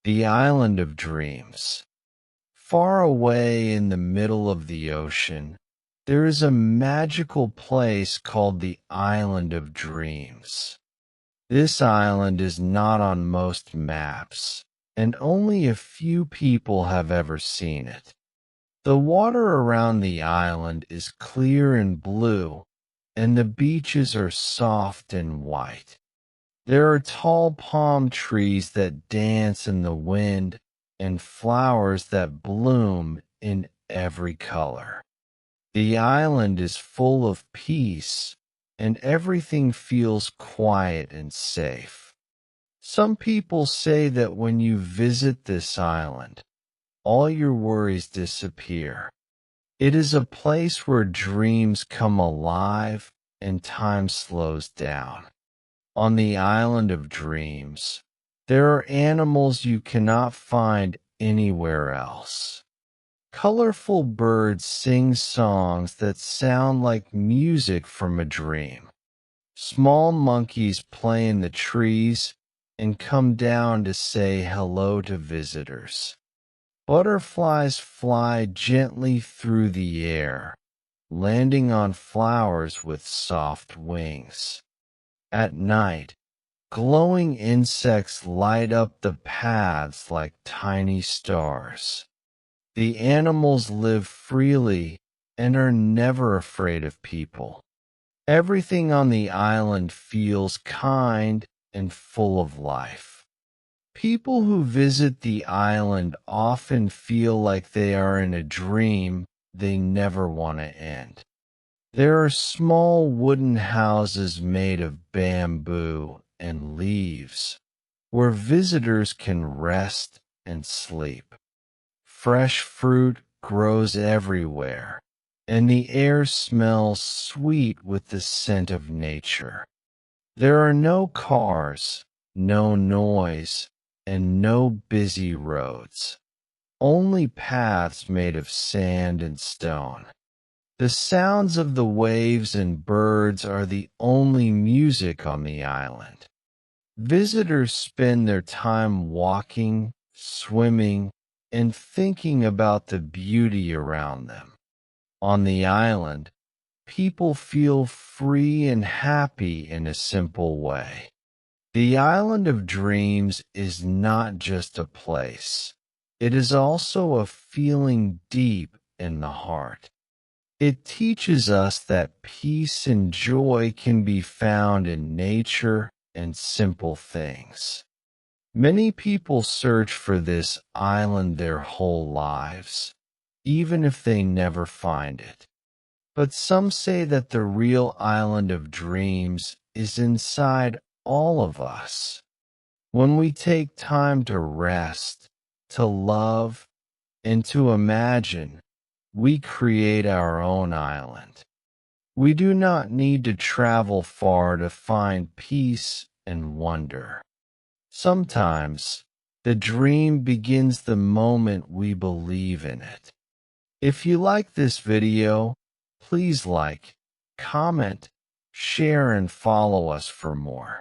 The Island of Dreams. Far away in the middle of the ocean, there is a magical place called the Island of Dreams. This island is not on most maps, and only a few people have ever seen it. The water around the island is clear and blue, and the beaches are soft and white. There are tall palm trees that dance in the wind and flowers that bloom in every color. The island is full of peace, and everything feels quiet and safe. Some people say that when you visit this island, all your worries disappear. It is a place where dreams come alive and time slows down. On the Island of Dreams, there are animals you cannot find anywhere else. Colorful birds sing songs that sound like music from a dream. Small monkeys play in the trees and come down to say hello to visitors. Butterflies fly gently through the air, landing on flowers with soft wings. At night, glowing insects light up the paths like tiny stars. The animals live freely and are never afraid of people. Everything on the island feels kind and full of life. People who visit the island often feel like they are in a dream they never want to end. There are small wooden houses made of bamboo and leaves, where visitors can rest and sleep. Fresh fruit grows everywhere, and the air smells sweet with the scent of nature. There are no cars, no noise, and no busy roads. Only paths made of sand and stone. The sounds of the waves and birds are the only music on the island. Visitors spend their time walking, swimming, and thinking about the beauty around them. On the island, people feel free and happy in a simple way. The Island of Dreams is not just a place. It is also a feeling deep in the heart. It teaches us that peace and joy can be found in nature and simple things. Many people search for this island their whole lives, even if they never find it. But some say that the real Island of Dreams is inside all of us. When we take time to rest, to love, and to imagine, we create our own island. We do not need to travel far to find peace and wonder. Sometimes, the dream begins the moment we believe in it. If you like this video, please like, comment, share, and follow us for more.